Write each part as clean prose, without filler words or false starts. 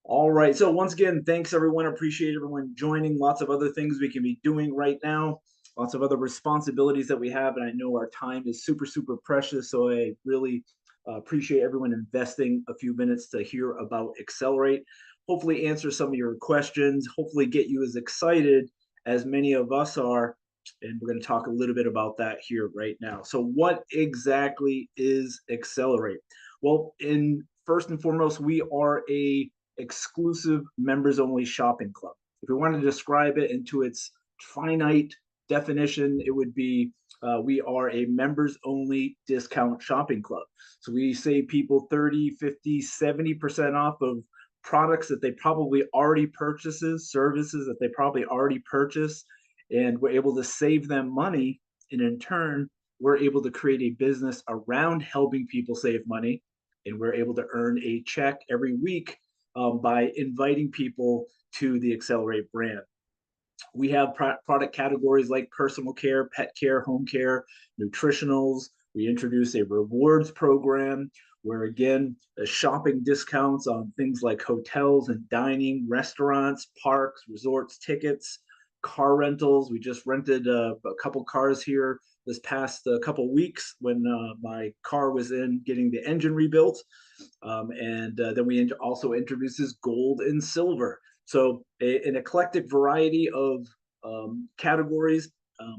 All right. So once again, thanks everyone. Appreciate everyone joining. Lots of other things we can be doing right now. Lots of other responsibilities that we have, and I know our time is super, super precious. So I really appreciate everyone investing a few minutes to hear about Xcelerate. Hopefully, answer some of your questions. Hopefully, get you as excited as many of us are. And we're going to talk a little bit about that here right now. So, what exactly is Xcelerate? Well, in first and foremost, we are a exclusive members only shopping club. If we want to describe it into its finite definition, it would be we are a members only discount shopping club. So we save people 30, 50, 70% off of products that they probably already purchases, services that they probably already purchase, and we're able to save them money. And in turn, we're able to create a business around helping people save money. And we're able to earn a check every week by inviting people to the Xcelerate brand. We have product categories like personal care, pet care, home care, nutritionals. We introduce a rewards program where, again, the shopping discounts on things like hotels and dining, restaurants, parks, resorts, tickets, car rentals. We just rented a couple cars here this past couple weeks when my car was in getting the engine rebuilt. And then we also introduces gold and silver. So an eclectic variety of categories,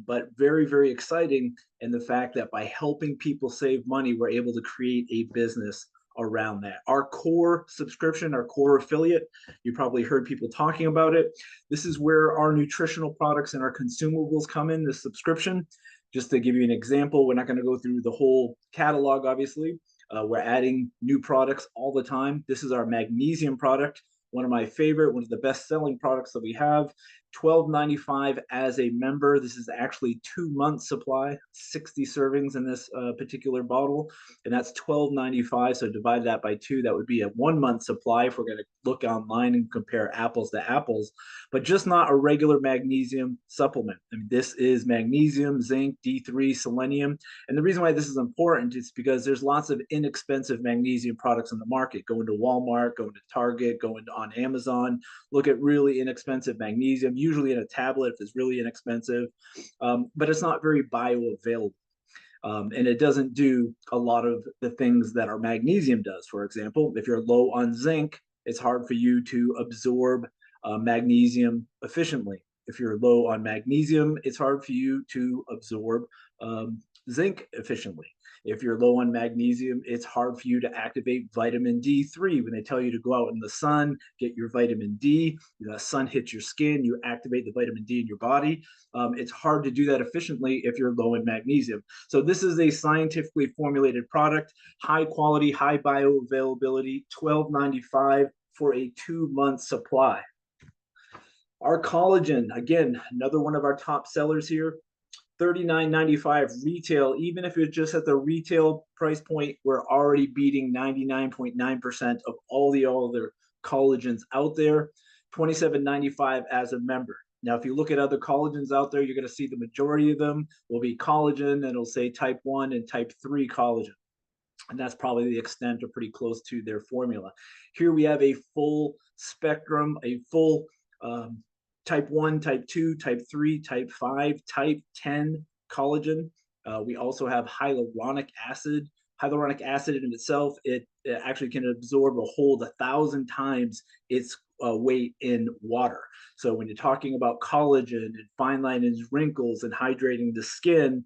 but very, very exciting. And the fact that by helping people save money, we're able to create a business around that. Our core subscription, our core affiliate, you probably heard people talking about it. This is where our nutritional products and our consumables come in, the subscription. Just to give you an example, we're not going to go through the whole catalog, obviously. We're adding new products all the time. This is our magnesium product, one of my favorite, one of the best selling products that we have. $12.95 as a member. This is actually 2 months supply, 60 servings in this particular bottle, and that's $12.95. So divide that by two, that would be a 1 month supply if we're going to look online and compare apples to apples, but just not a regular magnesium supplement. I mean, this is magnesium, zinc, D3, selenium. And the reason why this is important is because there's lots of inexpensive magnesium products in the market. Going to Walmart, going to Target, going on Amazon, look at really inexpensive magnesium, usually in a tablet if it's really inexpensive, but it's not very bioavailable. And it doesn't do a lot of the things that our magnesium does. For example, if you're low on zinc, it's hard for you to absorb magnesium efficiently. If you're low on magnesium, it's hard for you to absorb zinc efficiently. If you're low on magnesium, it's hard for you to activate vitamin D3. When they tell you to go out in the sun, get your vitamin D, the sun hits your skin, you activate the vitamin D in your body. It's hard to do that efficiently if you're low in magnesium. So this is a scientifically formulated product, high quality, high bioavailability, $12.95 for a 2 month supply. Our collagen, again, another one of our top sellers here, $39.95 retail. Even if it's just at the retail price point, we're already beating 99.9% of all the other collagens out there. $27.95 as a member. Now, if you look at other collagens out there, you're going to see the majority of them will be collagen, and it'll say type 1 and type 3 collagen. And that's probably the extent or pretty close to their formula. Here we have a full spectrum, a full type 1, type 2, type 3, type 5, type 10 collagen. We also have hyaluronic acid. Hyaluronic acid in itself, it actually can absorb or hold 1,000 times its weight in water. So when you're talking about collagen and fine lines, wrinkles, and hydrating the skin,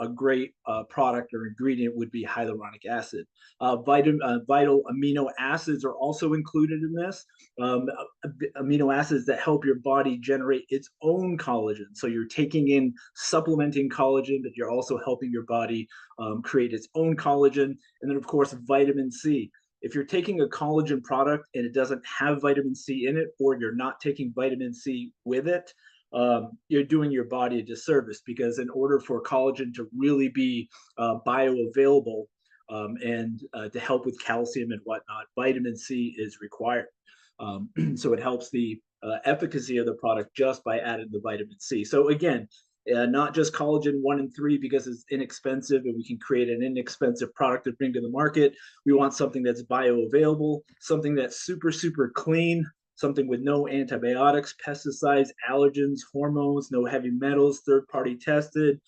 a great product or ingredient would be hyaluronic acid. Vital amino acids are also included in this. Amino acids that help your body generate its own collagen. So you're taking in supplementing collagen, but you're also helping your body create its own collagen. And then, of course, vitamin C. If you're taking a collagen product and it doesn't have vitamin C in it, or you're not taking vitamin C with it, you're doing your body a disservice, because in order for collagen to really be bioavailable and to help with calcium and whatnot, vitamin C is required. So it helps the efficacy of the product just by adding the vitamin C. So again, not just collagen 1 and 3 because it's inexpensive and we can create an inexpensive product to bring to the market. We want something that's bioavailable, something that's super, super clean, something with no antibiotics, pesticides, allergens, hormones, no heavy metals, third party tested.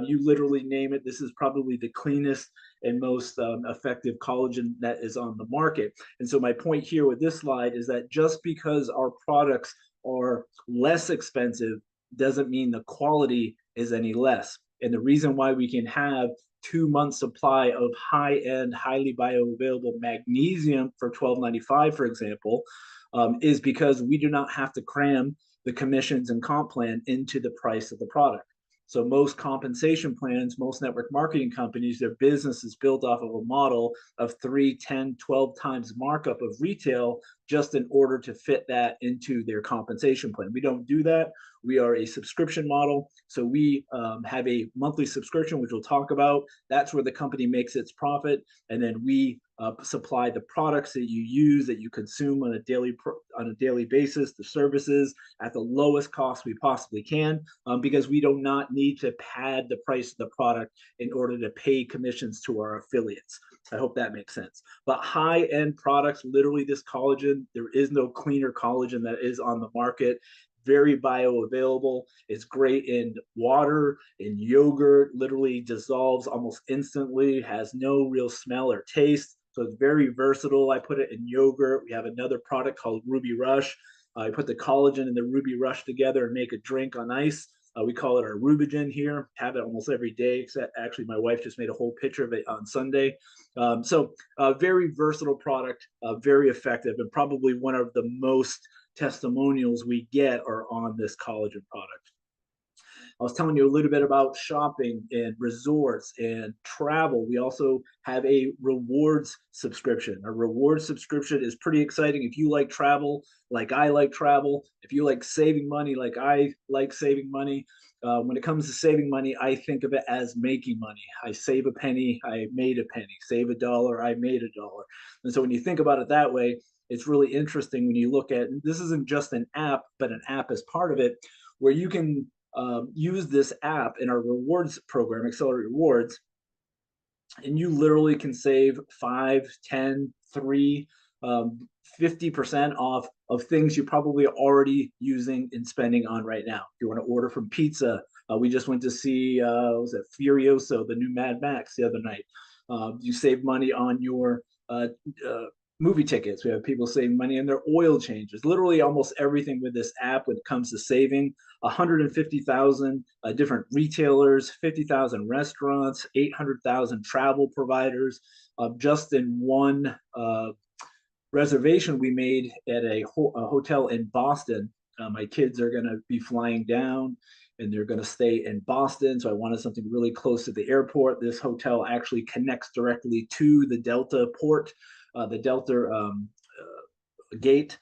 You literally name it. This is probably the cleanest and most effective collagen that is on the market. And so, my point here with this slide is that just because our products are less expensive doesn't mean the quality is any less. And the reason why we can have 2 months supply of high end, highly bioavailable magnesium for $12.95, for example, is because we do not have to cram the commissions and comp plan into the price of the product. So most compensation plans, most network marketing companies, their business is built off of a model of 3, 10, 12 times markup of retail just in order to fit that into their compensation plan. We don't do that. We are a subscription model. So we have a monthly subscription, which we'll talk about. That's where the company makes its profit. And then we supply the products that you use, that you consume on a daily basis, the services at the lowest cost we possibly can, because we do not need to pad the price of the product in order to pay commissions to our affiliates. I hope that makes sense. But high-end products, literally this collagen, there is no cleaner collagen that is on the market. Very bioavailable. It's great in water, in yogurt, literally dissolves almost instantly, has no real smell or taste. So it's very versatile. I put it in yogurt. We have another product called Ruby Rush. I put the collagen and the Ruby Rush together and make a drink on ice. We call it our Rubigen here. Have it almost every day, except actually my wife just made a whole picture of it on Sunday. So a very versatile product, very effective, and probably one of the most testimonials we get are on this collagen product. I was telling you a little bit about shopping and resorts and travel. We also have a rewards subscription. A rewards subscription is pretty exciting. If you like travel, like I like travel, if you like saving money, like I like saving money, when it comes to saving money, I think of it as making money. I save a penny, I made a penny. Save a dollar, I made a dollar. And so when you think about it that way, it's really interesting when you look at this isn't just an app, but an app is part of it, where you can use this app in our rewards program, Xcelerate Rewards, and you literally can save 5, 10, 3, 50% off of things you're probably already using and spending on right now. If you want to order from pizza, we just went to see, was it Furioso, the new Mad Max the other night. You save money on your movie tickets. We have people saving money on their oil changes. Literally almost everything with this app when it comes to saving. 150,000 different retailers, 50,000 restaurants, 800,000 travel providers. Just in one reservation we made at a hotel in Boston. My kids are going to be flying down and they're going to stay in Boston. So I wanted something really close to the airport. This hotel actually connects directly to the Delta port, the Delta gate.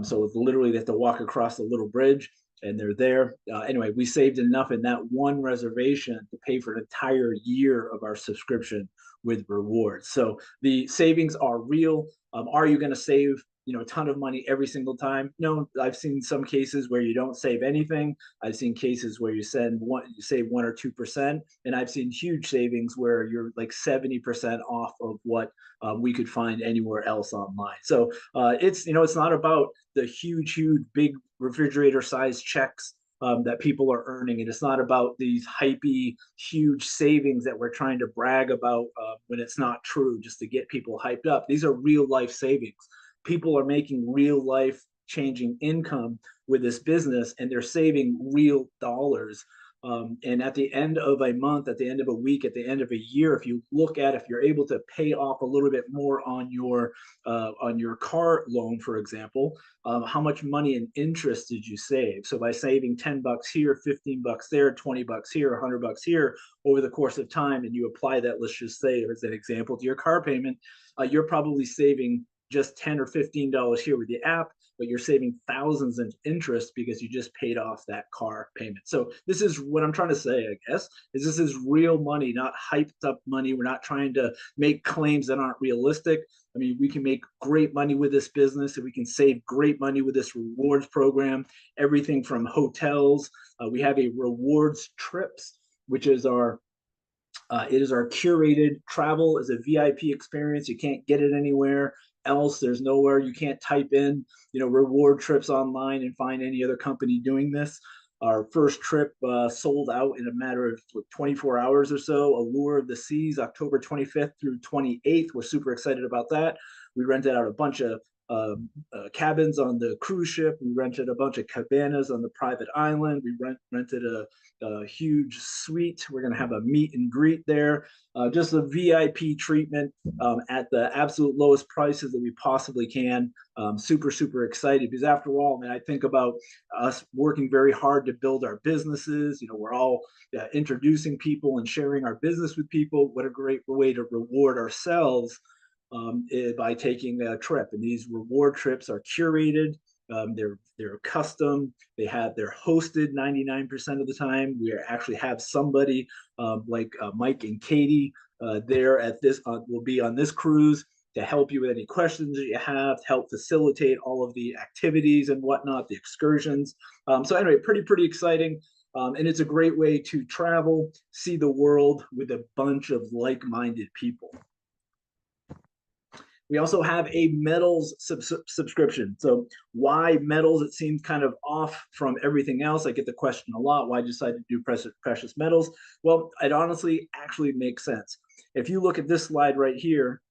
So it's literally they have to walk across the little bridge and they're there. Anyway, we saved enough in that one reservation to pay for an entire year of our subscription with rewards. So the savings are real. Are you going to save a ton of money every single time? No, I've seen some cases where you don't save anything. I've seen cases where you save 1 or 2%, and I've seen huge savings where you're like 70% off of what we could find anywhere else online. So it's not about the huge, big refrigerator-sized checks that people are earning. And it's not about these hypey, huge savings that we're trying to brag about when it's not true, just to get people hyped up. These are real life savings. People are making real life changing income with this business, and they're saving real dollars. And at the end of a month, at the end of a week, at the end of a year, if you're able to pay off a little bit more on your car loan, for example, how much money in interest did you save? So by saving $10 here, $15 there, $20 here, $100 here over the course of time, and you apply that, let's just say as an example, to your car payment, you're probably saving just 10 or $15 here with the app, but you're saving thousands in interest because you just paid off that car payment. So this is what I'm trying to say, I guess, is this is real money, not hyped up money. We're not trying to make claims that aren't realistic. I mean, we can make great money with this business, and we can save great money with this rewards program. Everything from hotels. We have a rewards trips, which is our it is our curated travel as a VIP experience. You can't get it anywhere else. There's nowhere you can't type in, reward trips online and find any other company doing this. Our first trip sold out in a matter of 24 hours or so. Allure of the Seas, October 25th through 28th. We're super excited about that. We rented out a bunch of cabins on the cruise ship. We rented a bunch of cabanas on the private island. We rented a huge suite. We're going to have a meet and greet there. Just a VIP treatment at the absolute lowest prices that we possibly can. Super, super excited because after all, man, I think about us working very hard to build our businesses. We're all introducing people and sharing our business with people. What a great way to reward ourselves by taking a trip. And these reward trips are curated. They're custom. They're hosted 99% of the time. We actually have somebody like Mike and Katie there at this will be on this cruise to help you with any questions that you have, to help facilitate all of the activities and whatnot, the excursions. So anyway, pretty exciting. And it's a great way to travel, see the world with a bunch of like-minded people. We also have a metals subscription. So why metals? It seems kind of off from everything else. I get the question a lot. Why decide to do precious metals? Well, it honestly actually makes sense. If you look at this slide right here,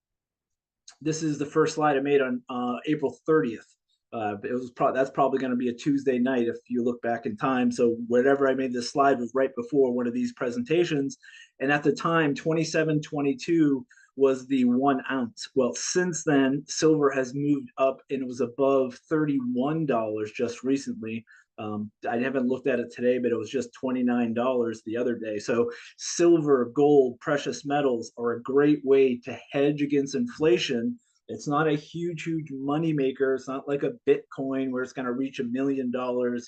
this is the first slide I made on April 30th. That's probably going to be a Tuesday night if you look back in time. So whatever I made this slide was right before one of these presentations. And at the time, 27.22 was the 1 ounce. Well, since then, silver has moved up and it was above $31 just recently. I haven't looked at it today, but it was just $29 the other day. So silver, gold, precious metals are a great way to hedge against inflation. It's not a huge money maker. It's not like a Bitcoin where it's going to reach $1 million. Everyone's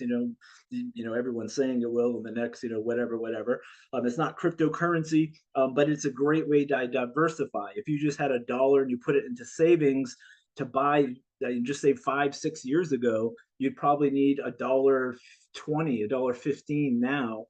saying it will in the next, whatever. It's not cryptocurrency, but it's a great way to diversify. If you just had $1 and you put it into savings to buy, you just say 5-6 years ago, you'd probably need $1.20, $1.15 now.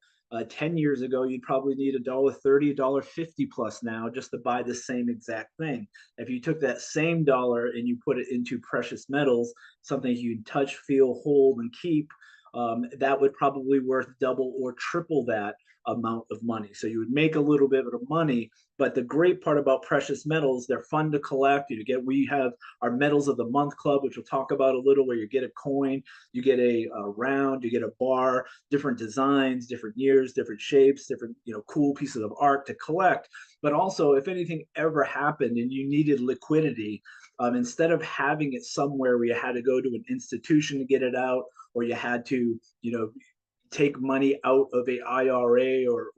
10 years ago, you'd probably need $1.30, $1.50 plus now just to buy the same exact thing. If you took that same dollar and you put it into precious metals, something you can touch, feel, hold, and keep, that would probably worth double or triple that amount of money. So you would make a little bit of money. But the great part about precious metals, they're fun to collect. We have our Metals of the Month Club, which we'll talk about a little, where you get a coin, you get a round, you get a bar, different designs, different years, different shapes, different cool pieces of art to collect. But also, if anything ever happened and you needed liquidity, instead of having it somewhere where you had to go to an institution to get it out, or you had to take money out of a IRA or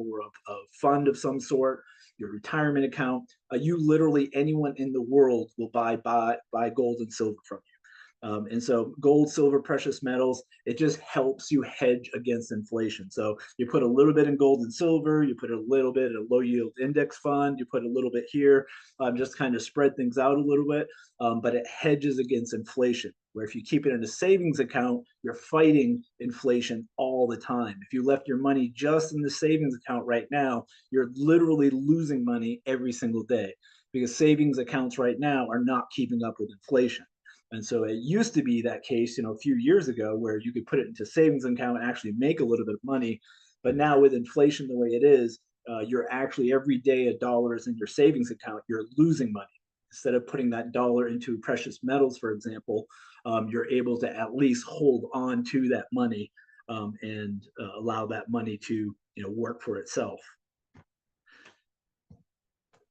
a fund of some sort, your retirement account, anyone in the world will buy gold and silver from you. And so gold, silver, precious metals, it just helps you hedge against inflation. So you put a little bit in gold and silver, you put a little bit in a low yield index fund, you put a little bit here, just kind of spread things out a little bit, but it hedges against inflation. Where if you keep it in a savings account, you're fighting inflation all the time. If you left your money just in the savings account right now, you're literally losing money every single day because savings accounts right now are not keeping up with inflation. And so it used to be that case, a few years ago, where you could put it into savings account and actually make a little bit of money. But now with inflation the way it is, you're actually every day $1 is in your savings account, you're losing money. Instead of putting that dollar into precious metals, for example, you're able to at least hold on to that money and allow that money to work for itself.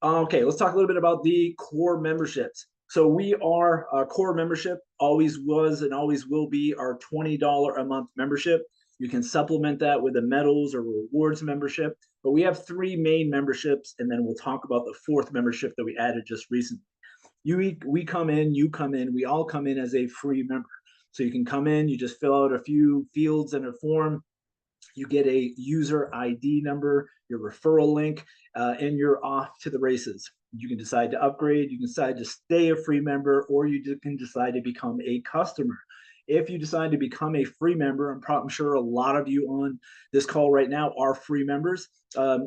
Okay, let's talk a little bit about the core memberships. So we are a core membership, always was and always will be our $20 a month membership. You can supplement that with a metals or rewards membership, but we have 3 main memberships, and then we'll talk about the 4th membership that we added just recently. We come in, you come in, we all come in as a free member. So you can come in, you just fill out a few fields in a form, you get a user ID number, your referral link, and you're off to the races. You can decide to upgrade, you can decide to stay a free member, or you can decide to become a customer. If you decide to become a free member, I'm sure a lot of you on this call right now are free members.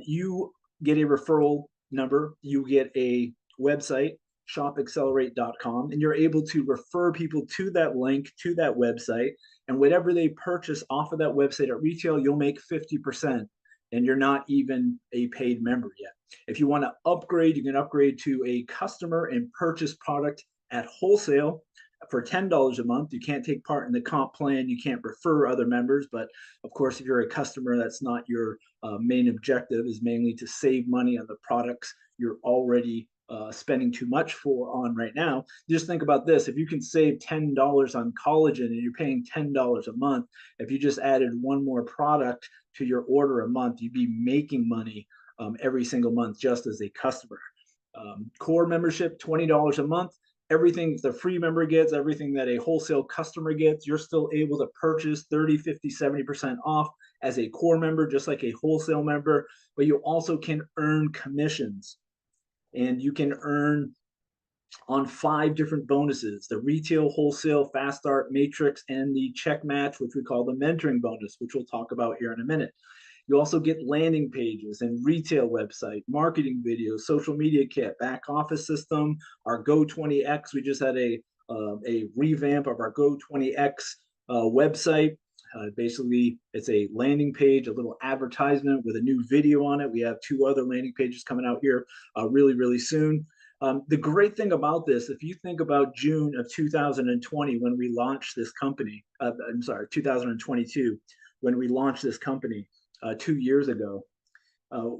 You get a referral number, you get a website, shopxcelerate.com, and you're able to refer people to that link, to that website, and whatever they purchase off of that website at retail, you'll make 50%, and you're not even a paid member yet. If you want to upgrade, you can upgrade to a customer and purchase product at wholesale for $10 a month. You can't take part in the comp plan, you can't refer other members, but of course, if you're a customer, that's not your main objective, is mainly to save money on the products you're already spending too much on right now. Just think about this: if you can save $10 on collagen and you're paying $10 a month, if you just added one more product to your order a month, you'd be making money every single month just as a customer. Core membership, $20 a month. Everything the free member gets, everything that a wholesale customer gets, you're still able to purchase 30, 50, 70% off as a core member, just like a wholesale member. But you also can earn commissions, and you can earn on 5 different bonuses: the retail, wholesale, fast start, matrix, and the check match, which we call the mentoring bonus, which we'll talk about here in a minute. You also get landing pages and retail website, marketing videos, social media kit, back office system, our Go20X. We just had a revamp of our Go20X website. Basically, it's a landing page, a little advertisement with a new video on it. We have 2 other landing pages coming out here really, really soon. The great thing about this, if you think about June of 2020 when we launched this company, 2022, when we launched this company 2 years ago,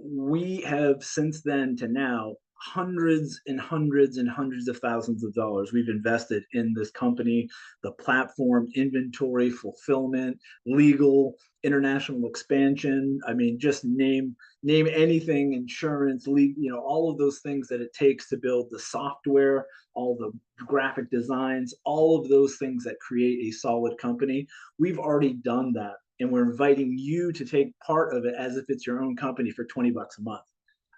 we have since then to now hundreds and hundreds and hundreds of thousands of dollars we've invested in this company, the platform, inventory, fulfillment, legal, international expansion. I mean, just name anything, insurance, legal, all of those things that it takes to build the software, all the graphic designs, all of those things that create a solid company. We've already done that, and we're inviting you to take part of it as if it's your own company for $20 a month.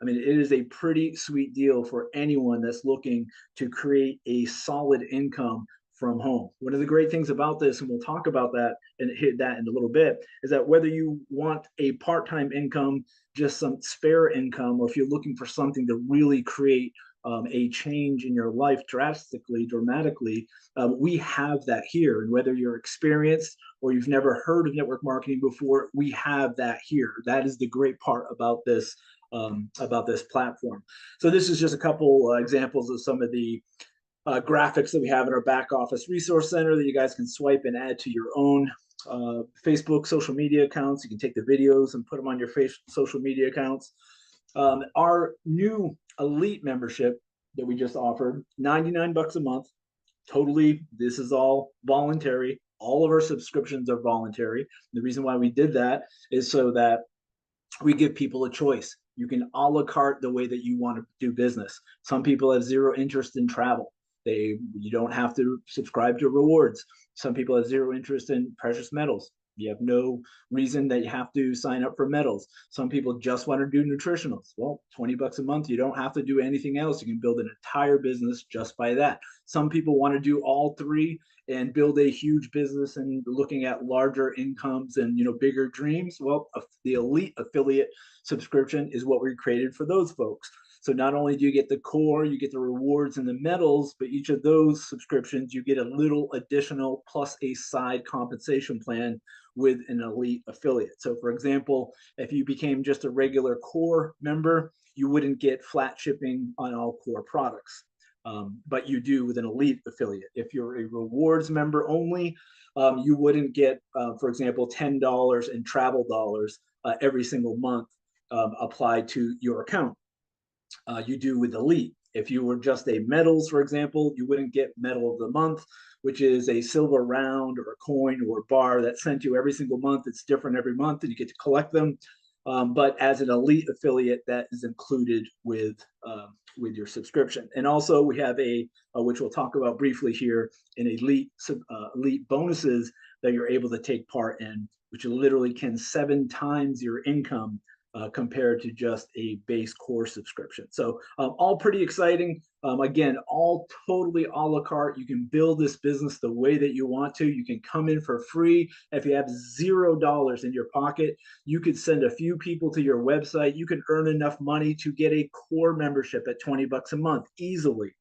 I mean, it is a pretty sweet deal for anyone that's looking to create a solid income from home. One of the great things about this, and we'll talk about that and hit that in a little bit, is that whether you want a part-time income, just some spare income, or if you're looking for something to really create a change in your life dramatically, we have that here. And whether you're experienced or you've never heard of network marketing before, we have that here. That is the great part about this platform. So this is just a couple examples of some of the graphics that we have in our back office resource center that you guys can swipe and add to your own Facebook social media accounts. You can take the videos and put them on your social media accounts. Our new elite membership that we just offered, $99 a month. Totally, this is all voluntary. All of our subscriptions are voluntary. The reason why we did that is so that we give people a choice. You can a la carte the way that you want to do business. Some people have zero interest in travel. You don't have to subscribe to rewards. Some people have zero interest in precious metals. You have no reason that you have to sign up for metals. Some people just want to do nutritionals. Well, $20 a month, you don't have to do anything else. You can build an entire business just by that. Some people want to do all 3 and build a huge business and looking at larger incomes and bigger dreams. Well, the elite affiliate subscription is what we created for those folks. So not only do you get the core, you get the rewards and the medals, but each of those subscriptions, you get a little additional plus a side compensation plan with an elite affiliate. So for example, if you became just a regular core member, you wouldn't get flat shipping on all core products. But you do with an elite affiliate. If you're a rewards member only, you wouldn't get, for example, $10 in travel dollars every single month applied to your account. You do with elite. If you were just a medals, for example, you wouldn't get medal of the month, which is a silver round or a coin or a bar that's sent to you every single month. It's different every month, and you get to collect them. but as an elite affiliate, that is included with your subscription. And also, we have which we'll talk about briefly here, an elite bonuses that you're able to take part in, which literally can 7 times your income compared to just a base core subscription. So all pretty exciting. Again, all totally a la carte. You can build this business the way that you want to. You can come in for free. If you have $0 in your pocket, you could send a few people to your website. You can earn enough money to get a core membership at $20 a month easily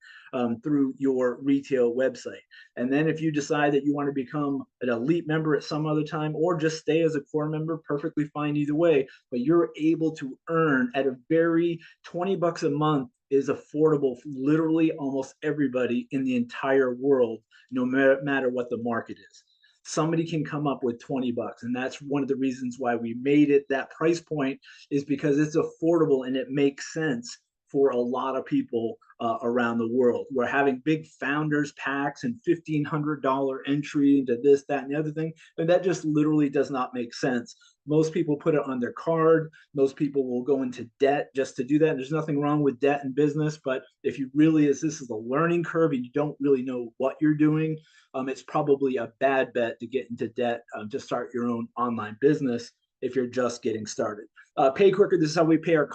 through your retail website. And then if you decide that you want to become an elite member at some other time, or just stay as a core member, perfectly fine either way. But you're able to earn at a very $20 a month is affordable for literally almost everybody in the entire world, no matter what the market is. Somebody can come up with $20, and that's one of the reasons why we made it that price point, is because it's affordable and it makes sense for a lot of people around the world. We're having big founders packs and $1,500 entry into this, that, and the other thing, and that just literally does not make sense. Most people put it on their card. Most people will go into debt just to do that. And there's nothing wrong with debt in business, but if you really this is a learning curve and you don't really know what you're doing, it's probably a bad bet to get into debt to start your own online business if you're just getting started. Pay quicker. This is how we pay our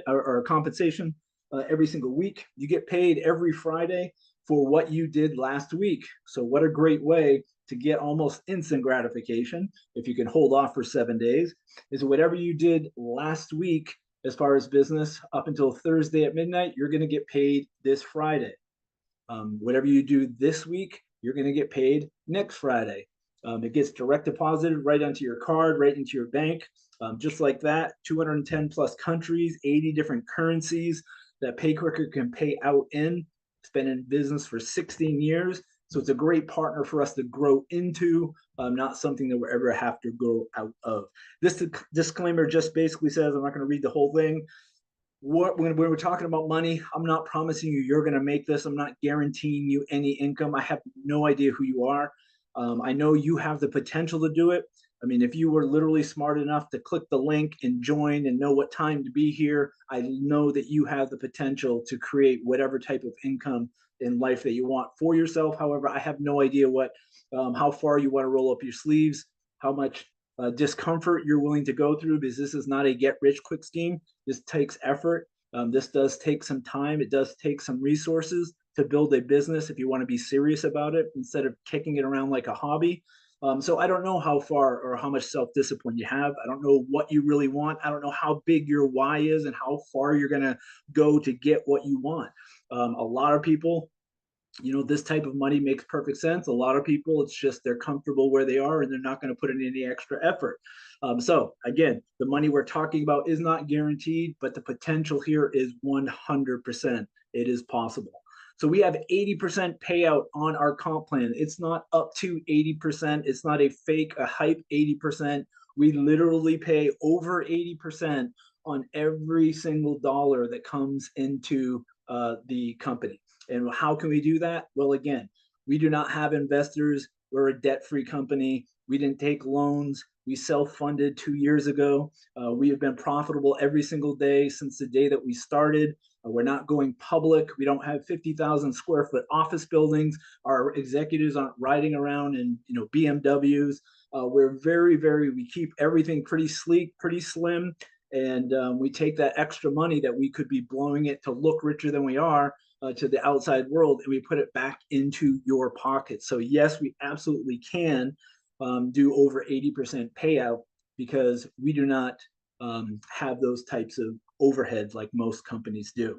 our compensation every single week. You get paid every Friday for what you did last week. So what a great way to get almost instant gratification if you can hold off for 7 days, is whatever you did last week as far as business up until Thursday at midnight, you're going to get paid this Friday. Whatever you do this week, you're going to get paid next Friday. It gets direct deposited right onto your card, right into your bank. Just like that, 210 plus countries, 80 different currencies that PayQuicker can pay out in. It's been in business for 16 years. So it's a great partner for us to grow into, not something that we'll ever have to grow out of. This disclaimer just basically says, I'm not going to read the whole thing. When we're talking about money, I'm not promising you're going to make this. I'm not guaranteeing you any income. I have no idea who you are. I know you have the potential to do it. I mean, if you were literally smart enough to click the link and join and know what time to be here, I know that you have the potential to create whatever type of income in life that you want for yourself. However, I have no idea how far you want to roll up your sleeves, how much discomfort you're willing to go through, because this is not a get rich quick scheme. This takes effort. This does take some time. It does take some resources to build a business if you want to be serious about it instead of kicking it around like a hobby. So I don't know how far or how much self-discipline you have. I don't know what you really want. I don't know how big your why is and how far you're going to go to get what you want. A lot of people, this type of money makes perfect sense. A lot of people, it's just they're comfortable where they are and they're not going to put in any extra effort. So again, the money we're talking about is not guaranteed, but the potential here is 100%. It is possible. So we have 80% payout on our comp plan. It's not up to 80%. It's not a fake, a hype 80%. We literally pay over 80% on every single dollar that comes into the company. And how can we do that? Well, again, we do not have investors. We're a debt-free company. We didn't take loans. We self-funded 2 years ago. We have been profitable every single day since the day that we started. We're not going public. We don't have 50,000 square foot office buildings. Our executives aren't riding around in BMWs. We're we keep everything pretty sleek, pretty slim. And we take that extra money that we could be blowing it to look richer than we are to the outside world, and we put it back into your pocket. So yes, we absolutely can do over 80% payout because we do not have those types of overheads like most companies do.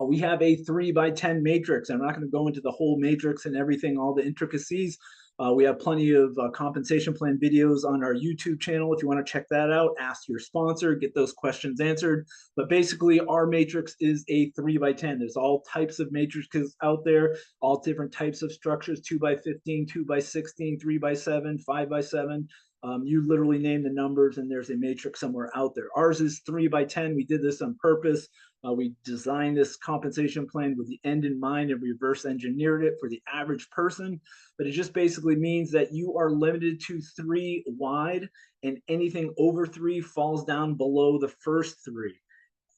We have a 3x10 matrix. I'm not going to go into the whole matrix and everything, all the intricacies. We have plenty of compensation plan videos on our YouTube channel. If you want to check that out, ask your sponsor, get those questions answered. But basically, our matrix is a 3x10. There's all types of matrices out there, all different types of structures, 2x15, 2x16, 3x7, 5x7. You literally name the numbers and there's a matrix somewhere out there. Ours is 3 by 10. We did this on purpose. We designed this compensation plan with the end in mind and reverse engineered it for the average person. But it just basically means that you are limited to 3 wide, and anything over 3 falls down below the first 3.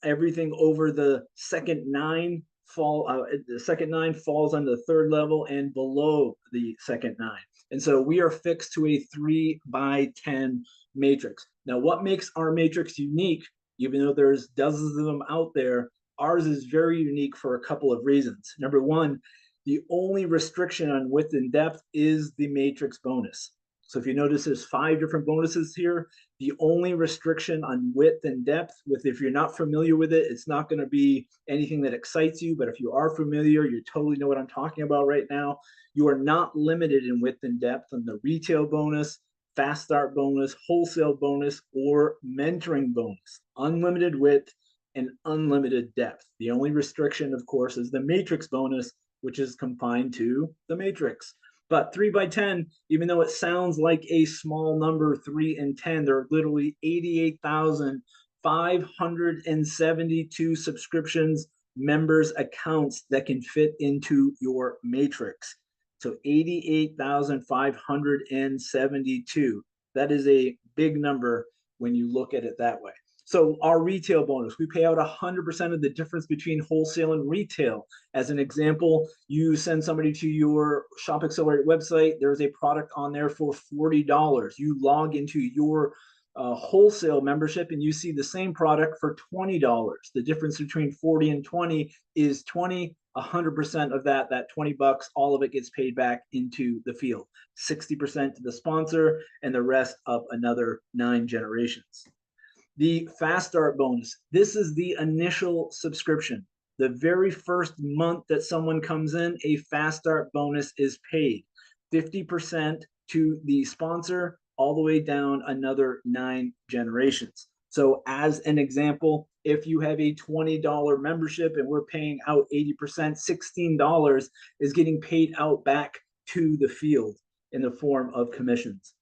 Everything over the second 9 falls on the third level and below the second 9. And so we are fixed to a 3 by 10 matrix. Now, what makes our matrix unique, even though there's dozens of them out there, ours is very unique for a couple of reasons. Number one, the only restriction on width and depth is the matrix bonus. So if you notice, there's 5 different bonuses here. The only restriction on width and depth, if you're not familiar with it, it's not going to be anything that excites you. But if you are familiar, you totally know what I'm talking about right now. You are not limited in width and depth on the retail bonus, fast start bonus, wholesale bonus, or mentoring bonus. Unlimited width and unlimited depth. The only restriction, of course, is the matrix bonus, which is confined to the matrix. But 3 by 10, even though it sounds like a small number, 3 and 10, there are literally 88,572 subscriptions, members, accounts that can fit into your matrix. So 88,572. That is a big number when you look at it that way. So our retail bonus, we pay out 100% of the difference between wholesale and retail. As an example, you send somebody to your Shop Xcelerate website, there's a product on there for $40. You log into your wholesale membership and you see the same product for $20. The difference between 40 and 20 is 20. 100% of that 20 bucks, all of it gets paid back into the field. 60% to the sponsor and the rest up another 9 generations. The fast start bonus. This is the initial subscription. The very first month that someone comes in, a fast start bonus is paid. 50% to the sponsor, all the way down another 9 generations. So as an example, if you have a $20 membership and we're paying out 80%, $16 is getting paid out back to the field in the form of commissions.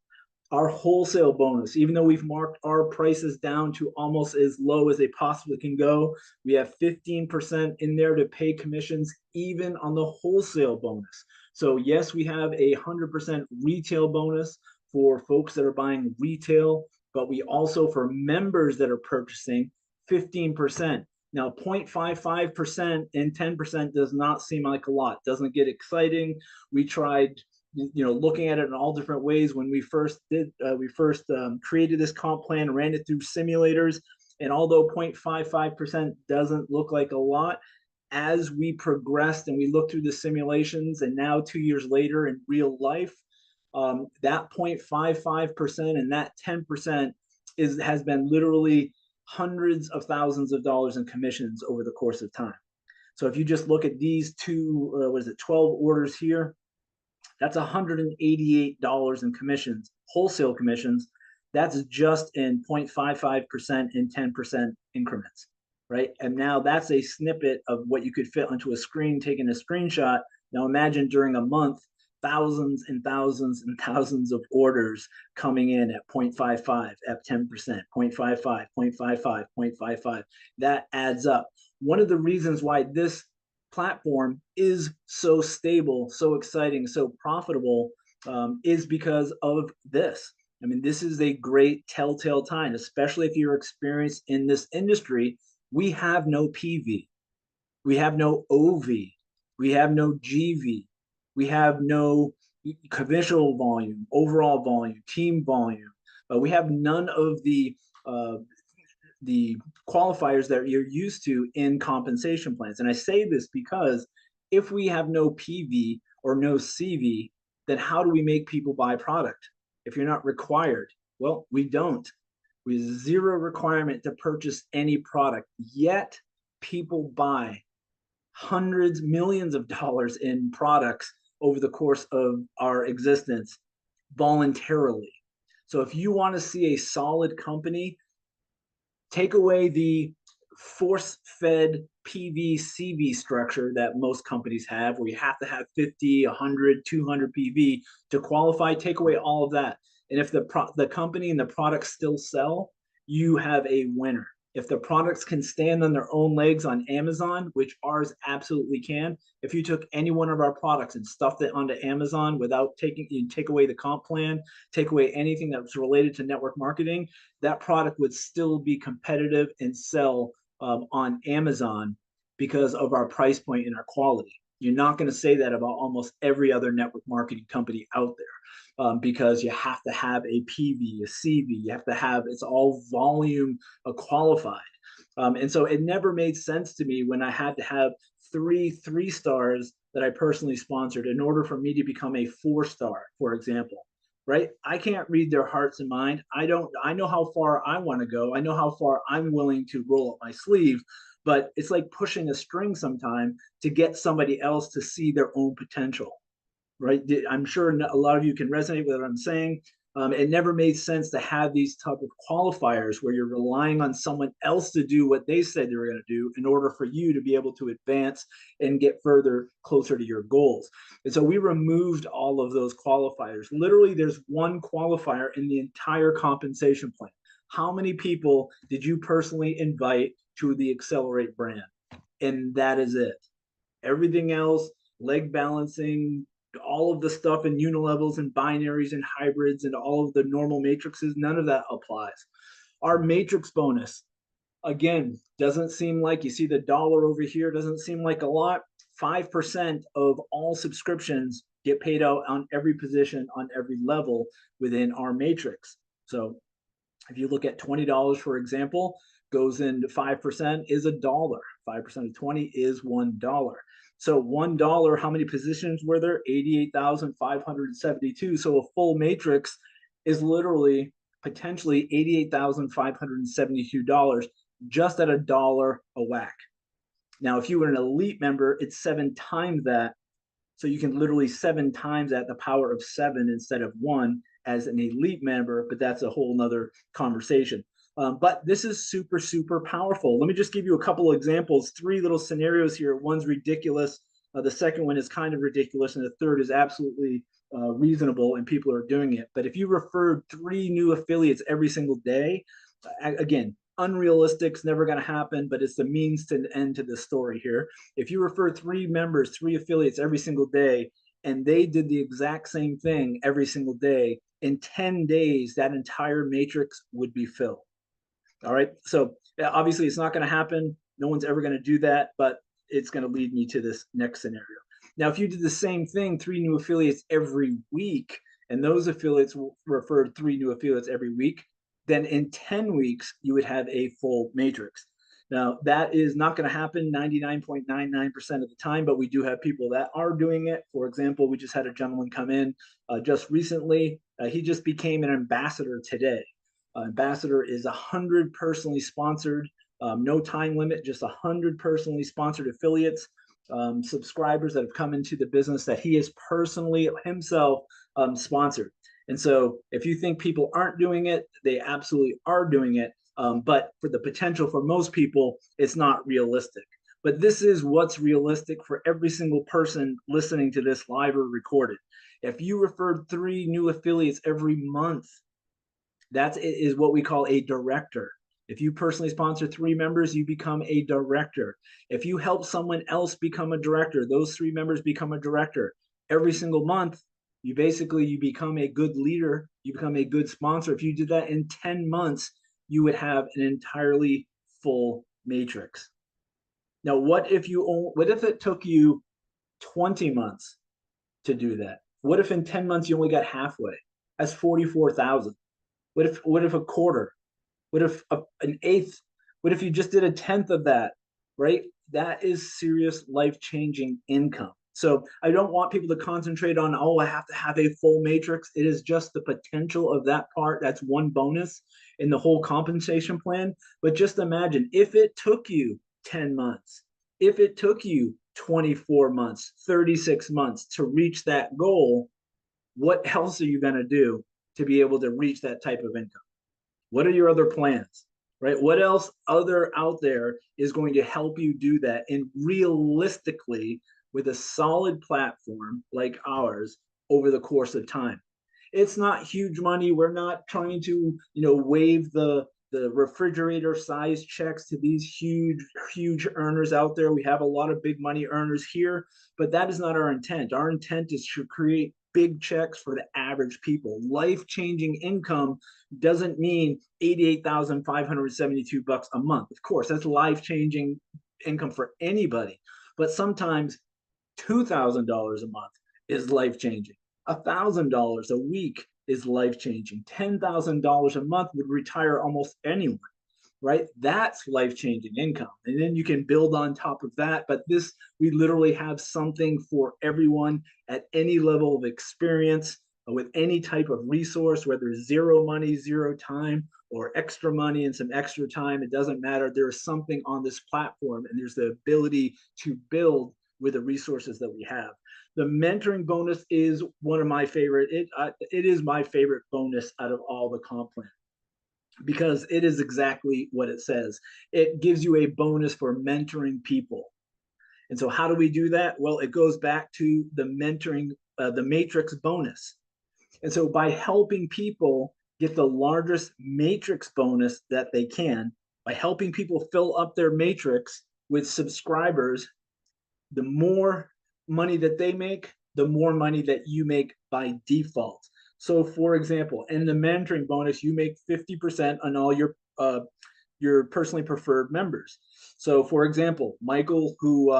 Our wholesale bonus, even though we've marked our prices down to almost as low as they possibly can go, we have 15% in there to pay commissions even on the wholesale bonus. So yes, we have a 100% retail bonus for folks that are buying retail, but we also, for members that are purchasing, 15%. Now, 0.55% and 10% does not seem like a lot. Doesn't get exciting. We tried looking at it in all different ways. When we first created this comp plan, ran it through simulators, and although 0.55% doesn't look like a lot, as we progressed and we looked through the simulations, and now 2 years later in real life, that 0.55% and that 10% has been literally hundreds of thousands of dollars in commissions over the course of time. So if you just look at these 12 orders here, that's $188 in commissions, wholesale commissions. That's just in 0.55% and 10% increments, right? And now that's a snippet of what you could fit onto a screen, taking a screenshot. Now imagine during a month, thousands and thousands and thousands of orders coming in at 0.55, at 10%, 0.55, 0.55, 0.55. That adds up. One of the reasons why this platform is so stable, so exciting, so profitable is because of this. I mean, this is a great telltale sign, especially if you're experienced in this industry. We have no PV. We have no OV. We have no GV. We have no commercial volume, overall volume, team volume. We have none of the qualifiers that you're used to in compensation plans. And I say this because if we have no PV or no CV, then how do we make people buy product? If you're not required, well, we don't. We have zero requirement to purchase any product, yet people buy hundreds, millions of dollars in products over the course of our existence voluntarily. So if you want to see a solid company, take away the force-fed PV CV structure that most companies have, where you have to have 50, 100, 200 PV to qualify. Take away all of that. And if the company and the products still sell, you have a winner. If the products can stand on their own legs on Amazon, which ours absolutely can, if you took any one of our products and stuffed it onto Amazon without you take away the comp plan, take away anything that was related to network marketing, that product would still be competitive and sell on Amazon because of our price point and our quality. You're not going to say that about almost every other network marketing company out there, because you have to have a PV, a CV, you have to have, it's all volume qualified. And so it never made sense to me when I had to have three stars that I personally sponsored in order for me to become a 4-star, for example. Right? I can't read their hearts and mind. I know how far I want to go. I know how far I'm willing to roll up my sleeve, but it's like pushing a string sometime to get somebody else to see their own potential, right? I'm sure a lot of you can resonate with what I'm saying. It never made sense to have these type of qualifiers where you're relying on someone else to do what they said they were going to do in order for you to be able to advance and get further closer to your goals. And so we removed all of those qualifiers. Literally, there's one qualifier in the entire compensation plan. How many people did you personally invite to the Xcelerate brand? And that is it. Everything else, leg balancing, all of the stuff in unilevels and binaries and hybrids and all of the normal matrices, none of that applies. Our matrix bonus, again, doesn't seem like, you see the dollar over here, doesn't seem like a lot. 5% of all subscriptions get paid out on every position on every level within our matrix. So if you look at $20, for example, goes into 5% is $1. 5% of 20 is $1. So $1, how many positions were there? 88,572. So a full matrix is literally potentially $88,572 just at $1 a whack. Now, if you were an elite member, it's 7 times that. So you can literally 7 times at the power of 7 instead of 1 as an elite member, but that's a whole nother conversation. But this is super, super powerful. Let me just give you a couple of examples, 3 little scenarios here. One's ridiculous. The second one is kind of ridiculous. And the third is absolutely reasonable and people are doing it. But if you referred 3 new affiliates every single day, again, unrealistic's never going to happen, but it's the means to the end to the story here. If you refer 3 members, 3 affiliates every single day, and they did the exact same thing every single day, in 10 days, that entire matrix would be filled. All right. So obviously it's not going to happen. No one's ever going to do that, but it's going to lead me to this next scenario. Now, if you did the same thing, 3 new affiliates every week, and those affiliates referred 3 new affiliates every week, then in 10 weeks, you would have a full matrix. Now, that is not going to happen 99.99% of the time, but we do have people that are doing it. For example, we just had a gentleman come in just recently. He just became an ambassador today. Ambassador is 100 personally sponsored, no time limit, just 100 personally sponsored affiliates, subscribers that have come into the business that he has personally himself sponsored. And so if you think people aren't doing it, they absolutely are doing it. But for the potential for most people, it's not realistic. But this is what's realistic for every single person listening to this live or recorded. If you referred 3 new affiliates every month, that is what we call a director. If you personally sponsor 3 members, you become a director. If you help someone else become a director, those 3 members become a director. Every single month, you become a good leader, you become a good sponsor. If you did that in 10 months, you would have an entirely full matrix. Now, what if it took you 20 months to do that? What if in 10 months you only got halfway? That's 44,000. What if a quarter? What if an eighth? What if you just did a tenth of that, right? That is serious life-changing income. So I don't want people to concentrate on, oh, I have to have a full matrix. It is just the potential of that part. That's one bonus in the whole compensation plan. But just imagine if it took you 10 months, if it took you 24 months, 36 months to reach that goal, what else are you going to do to be able to reach that type of income? What are your other plans, right? What else other out there is going to help you do that? And realistically, with a solid platform like ours over the course of time. It's not huge money. We're not trying to, wave the refrigerator size checks to these huge earners out there. We have a lot of big money earners here, but that is not our intent. Our intent is to create big checks for the average people. Life-changing income doesn't mean 88,572 bucks a month. Of course, that's life-changing income for anybody, but sometimes $2,000 a month is life-changing. $1,000 a week is life-changing. $10,000 a month would retire almost anyone, right? That's life-changing income. And then you can build on top of that. But we literally have something for everyone at any level of experience, with any type of resource, whether zero money, zero time, or extra money and some extra time. It doesn't matter. There's something on this platform, and there's the ability to build with the resources that we have. The mentoring bonus is one of my favorite. It is my favorite bonus out of all the comp plan, because it is exactly what it says. It gives you a bonus for mentoring people. And so how do we do that? Well, it goes back to the mentoring, the matrix bonus. And so by helping people get the largest matrix bonus that they can, by helping people fill up their matrix with subscribers, the more money that they make, the more money that you make by default. So for example, in the mentoring bonus, you make 50% on all your personally preferred members. So for example, Michael, who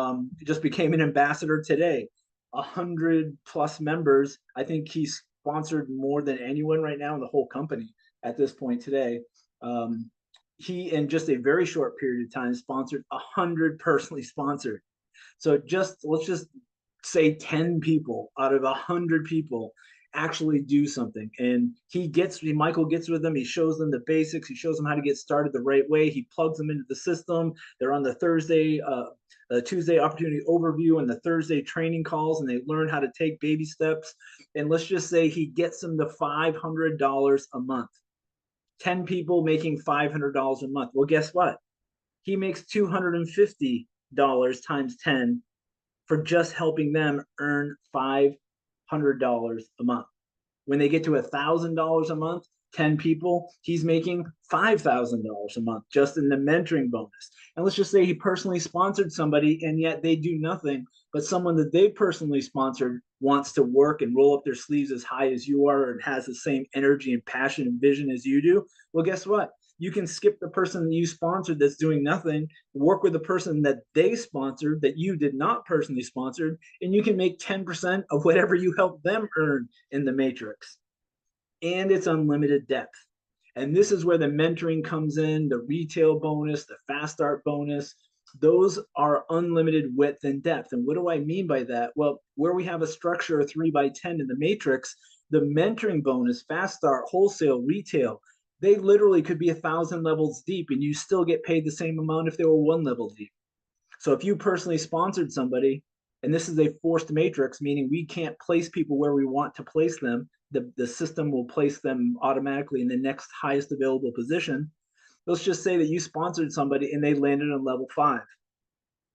just became an ambassador today, 100+ members. I think he's sponsored more than anyone right now in the whole company at this point today. He, in just a very short period of time, sponsored 100 personally sponsored. So let's just say 10 people out of 100 people actually do something. And Michael gets with them. He shows them the basics. He shows them how to get started the right way. He plugs them into the system. They're on the Tuesday opportunity overview and the Thursday training calls, and they learn how to take baby steps. And let's just say he gets them to $500 a month. 10 people making $500 a month. Well, guess what? He makes $250 times 10 for just helping them earn $500 a month. When they get to $1,000 a month, 10 people, he's making $5,000 a month just in the mentoring bonus. And let's just say he personally sponsored somebody, and yet they do nothing, but someone that they personally sponsored wants to work and roll up their sleeves as high as you are and has the same energy and passion and vision as you do. Well, guess what? You can skip the person that you sponsored that's doing nothing, work with the person that they sponsored that you did not personally sponsor, and you can make 10% of whatever you helped them earn in the matrix. And it's unlimited depth. And this is where the mentoring comes in, the retail bonus, the fast start bonus. Those are unlimited width and depth. And what do I mean by that? Well, where we have a structure of 3x10 in the matrix, the mentoring bonus, fast start, wholesale, retail, they literally could be 1,000 levels deep, and you still get paid the same amount if they were 1 level deep. So if you personally sponsored somebody, and this is a forced matrix, meaning we can't place people where we want to place them, the system will place them automatically in the next highest available position. Let's just say that you sponsored somebody and they landed on level 5.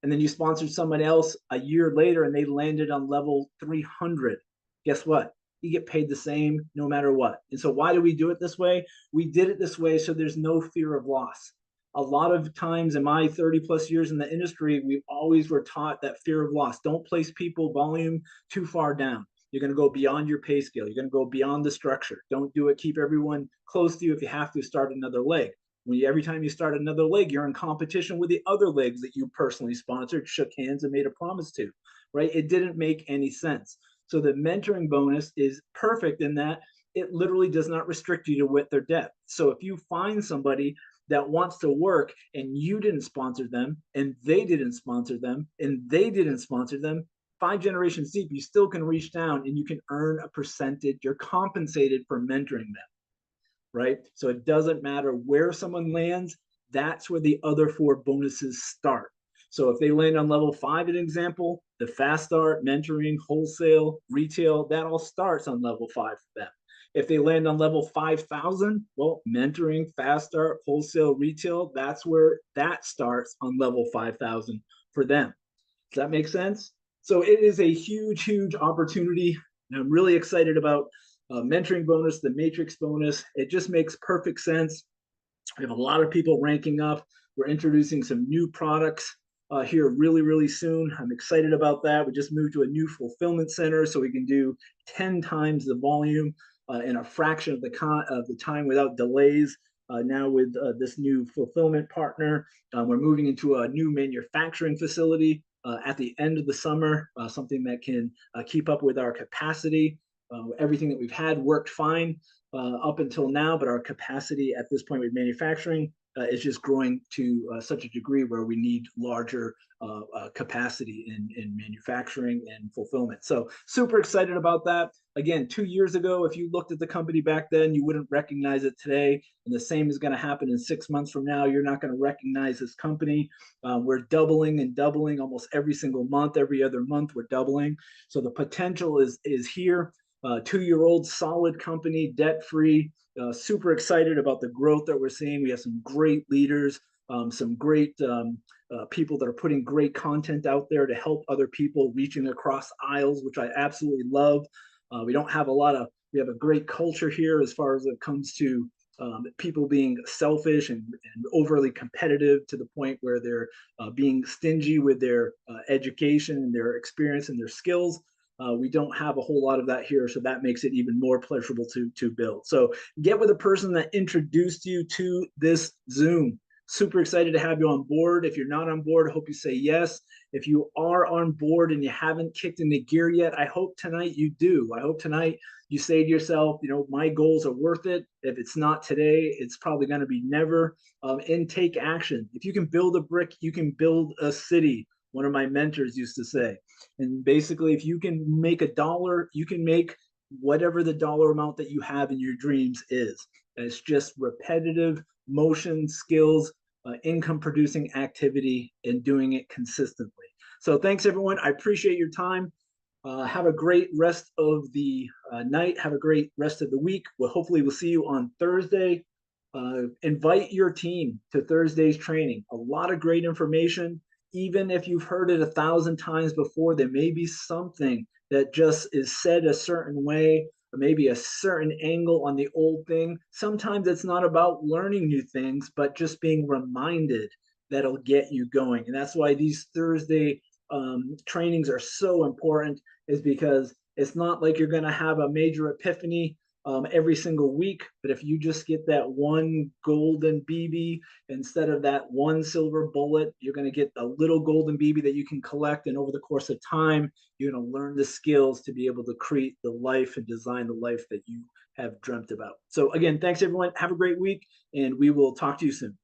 And then you sponsored somebody else a year later and they landed on level 300. Guess what? You get paid the same no matter what. And so why do we do it this way? We did it this way so there's no fear of loss. A lot of times in my 30+ years in the industry, we always were taught that fear of loss. Don't place people volume too far down. You're going to go beyond your pay scale. You're going to go beyond the structure. Don't do it. Keep everyone close to you if you have to start another leg. Every time you start another leg, you're in competition with the other legs that you personally sponsored, shook hands, and made a promise to, right? It didn't make any sense. So the mentoring bonus is perfect in that it literally does not restrict you to width or depth. So if you find somebody that wants to work and you didn't sponsor them and they didn't sponsor them and they didn't sponsor them, 5 generations deep, you still can reach down and you can earn a percentage. You're compensated for mentoring them, right? So it doesn't matter where someone lands. That's where the other 4 bonuses start. So if they land on level 5, an example, the fast start, mentoring, wholesale, retail, that all starts on level 5 for them. If they land on level 5,000, well, mentoring, fast start, wholesale, retail, that's where that starts on level 5,000 for them. Does that make sense? So it is a huge opportunity, and I'm really excited about mentoring bonus, the matrix bonus. It just makes perfect sense. We have a lot of people ranking up. We're introducing some new products here really, really soon. I'm excited about that. We just moved to a new fulfillment center so we can do 10 times the volume in a fraction of the time without delays. Now with this new fulfillment partner, we're moving into a new manufacturing facility at the end of the summer, something that can keep up with our capacity. Everything that we've had worked fine up until now, but our capacity at this point with manufacturing is just growing to such a degree where we need larger capacity in manufacturing and fulfillment. So super excited about that. Again, 2 years ago, if you looked at the company back then, you wouldn't recognize it today. And the same is going to happen in 6 months from now. You're not going to recognize this company. We're doubling and doubling almost every single month. Every other month, we're doubling. So the potential is here. 2-year-old solid company, debt free. Super excited about the growth that we're seeing. We have some great leaders, some great people that are putting great content out there to help other people reaching across aisles, which I absolutely love. We have a great culture here as far as it comes to people being selfish and overly competitive to the point where they're being stingy with their education and their experience and their skills. We don't have a whole lot of that here, so that makes it even more pleasurable to build. So get with the person that introduced you to this Zoom. Super excited to have you on board. If you're not on board, I hope you say yes. If you are on board and you haven't kicked into gear yet, I hope tonight you do. I hope tonight you say to yourself, my goals are worth it. If it's not today, it's probably going to be never. And take action. If you can build a brick, you can build a city. One of my mentors used to say. And basically, if you can make $1, you can make whatever the dollar amount that you have in your dreams is. And it's just repetitive motion, skills, income producing activity, and doing it consistently. So thanks, everyone. I appreciate your time. Have a great rest of the night. Have a great rest of the week. Hopefully we'll see you on Thursday. Invite your team to Thursday's training. A lot of great information. Even if you've heard it 1,000 times before, there may be something that just is said a certain way, or maybe a certain angle on the old thing. Sometimes it's not about learning new things, but just being reminded that'll get you going. And that's why these Thursday trainings are so important, is because it's not like you're going to have a major epiphany every single week. But if you just get that one golden BB instead of that one silver bullet, you're going to get a little golden BB that you can collect. And over the course of time, you're going to learn the skills to be able to create the life and design the life that you have dreamt about. So again, thanks everyone. Have a great week, and we will talk to you soon.